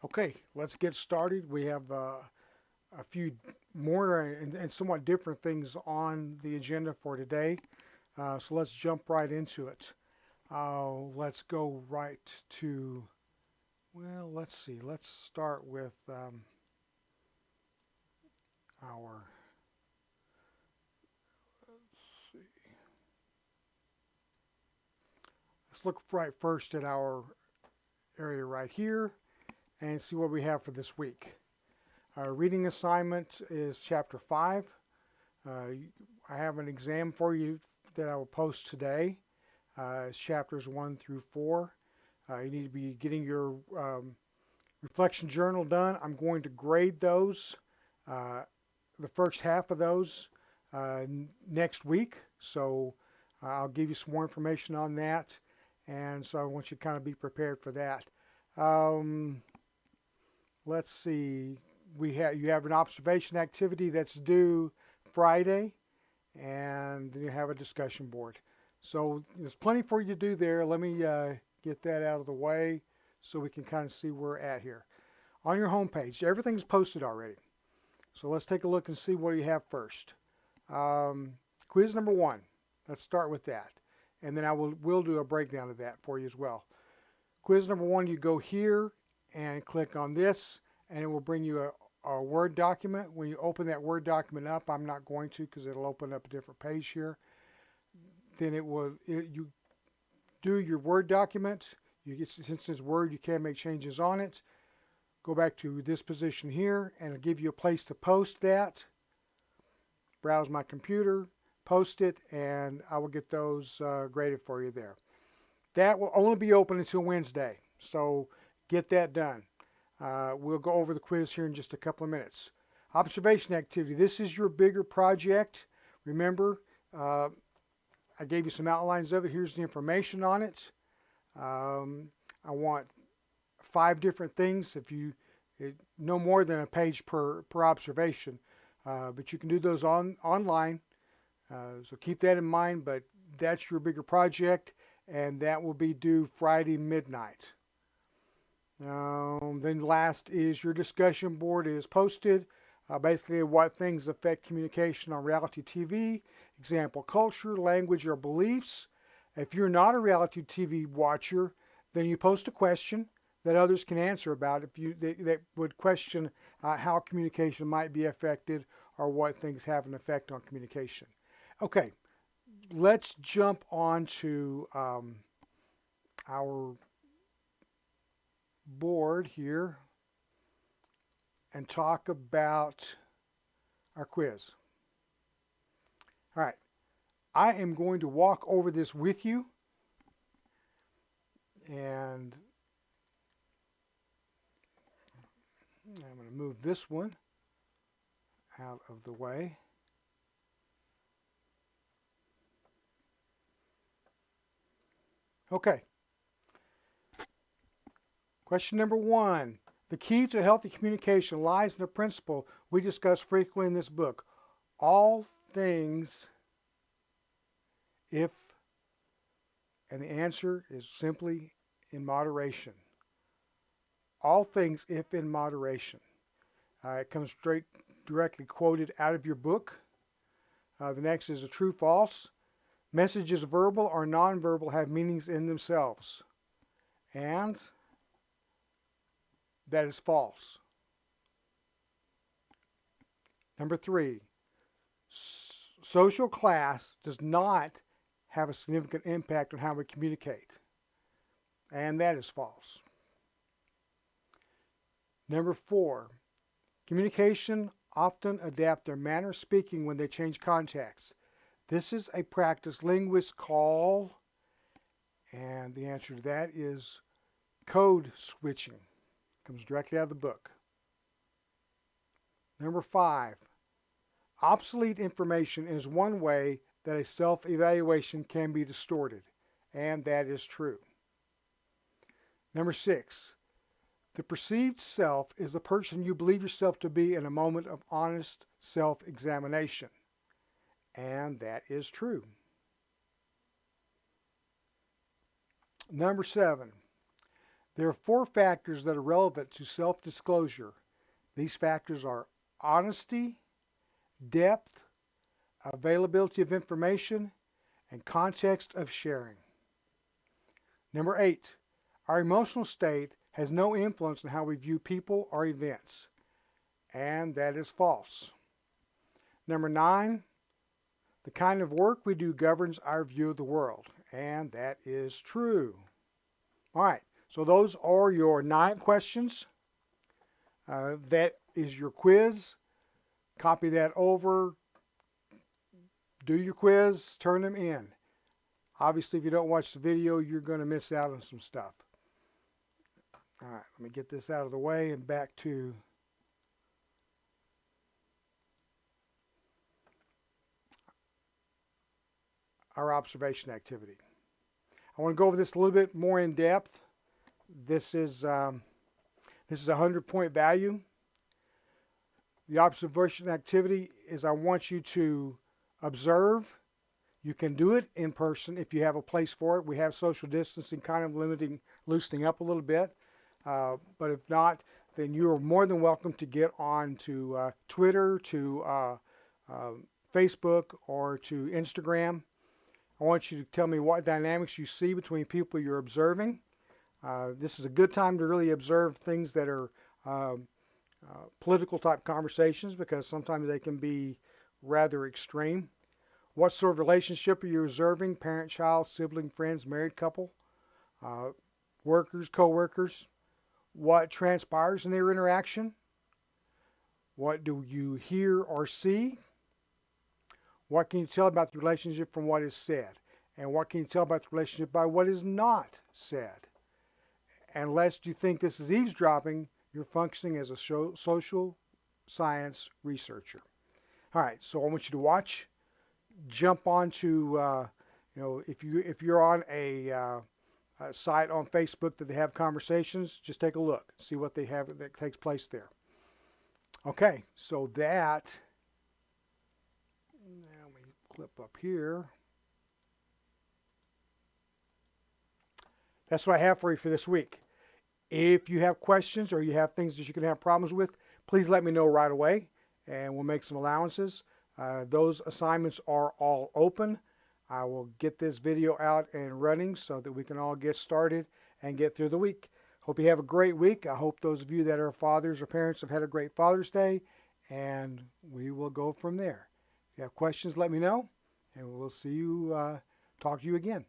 Okay, let's get started. We have a few more and somewhat different things on the agenda for today. So let's jump right into it. Let's go right to, well, let's see. Let's start with our, let's see. Let's look right first at our area right here and see what we have for this week. Our reading assignment is chapter 5. I have an exam for you that I will post today. It's chapters 1 through 4. You need to be getting your reflection journal done. I'm going to grade those, the first half of those, next week. So I'll give you some more information on that. And so I want you to kind of be prepared for that. Let's see. You have an observation activity that's due Friday, and then you have a discussion board. So there's plenty for you to do there. Let me get that out of the way so we can kind of see where we're at here. On your home page, everything's posted already. So let's take a look and see what you have first. Quiz number 1. Let's start with that. And then we'll do a breakdown of that for you as well. Quiz number 1, you go here and click on this, and it will bring you a Word document. When you open that Word document up, I'm not going to because it'll open up a different page here. Then you do your Word document. Since it's Word, you can make changes on it. Go back to this position here, and it'll give you a place to post that. Browse my computer, post it, and I will get those graded for you there. That will only be open until Wednesday, so get that done. We'll go over the quiz here in just a couple of minutes. Observation activity. This is your bigger project. Remember, I gave you some outlines of it. Here's the information on it. I want 5 different things. No more than a page per observation, but you can do those online. So keep that in mind. But that's your bigger project, and that will be due Friday midnight. Then last is your discussion board is posted. Basically what things affect communication on reality TV. Example, culture, language, or beliefs. If you're not a reality TV watcher, then you post a question that others can answer about that would question how communication might be affected or what things have an effect on communication. Okay, let's jump on to our board here and talk about our quiz. All right, I am going to walk over this with you, and I'm going to move this one out of the way. Okay. Question number 1. The key to healthy communication lies in the principle we discuss frequently in this book. All things if, and the answer is simply in moderation. All things if in moderation. It comes directly quoted out of your book. The next is a true false. Messages verbal or nonverbal have meanings in themselves. And that is false. Number 3, social class does not have a significant impact on how we communicate. And that is false. Number 4, communication often adapt their manner of speaking when they change context. This is a practice linguists call, and the answer to that is code switching. Comes directly out of the book. Number 5, obsolete information is one way that a self-evaluation can be distorted, and that is true. Number 6, the perceived self is the person you believe yourself to be in a moment of honest self-examination, and that is true. Number 7, There are 4 factors that are relevant to self-disclosure. These factors are honesty, depth, availability of information, and context of sharing. Number 8, our emotional state has no influence on how we view people or events. And that is false. Number 9, the kind of work we do governs our view of the world. And that is true. All right, so those are your 9 questions. That is your quiz. Copy that over. Do your quiz. Turn them in. Obviously, if you don't watch the video, you're going to miss out on some stuff. All right, let me get this out of the way and back to our observation activity. I want to go over this a little bit more in depth. This is a 100-point value. The observation activity is I want you to observe. You can do it in person if you have a place for it. We have social distancing kind of loosening up a little bit. But if not, then you are more than welcome to get on to Twitter, to Facebook, or to Instagram. I want you to tell me what dynamics you see between people you're observing. This is a good time to really observe things that are political type conversations, because sometimes they can be rather extreme. What sort of relationship are you observing? Parent, child, sibling, friends, married couple, workers, co-workers. What transpires in their interaction? What do you hear or see? What can you tell about the relationship from what is said? And what can you tell about the relationship by what is not said? Unless you think this is eavesdropping, you're functioning as a social science researcher. All right, so I want you to watch. Jump onto, if you're on a site on Facebook that they have conversations, just take a look, see what they have that takes place there. Okay, so that, let me clip up here. That's what I have for you for this week. If you have questions or you have things that you can have problems with, please let me know right away, and we'll make some allowances. Those assignments are all open. I will get this video out and running so that we can all get started and get through the week. Hope you have a great week. I hope those of you that are fathers or parents have had a great Father's Day, and we will go from there. If you have questions, let me know, and we'll see you, talk to you again.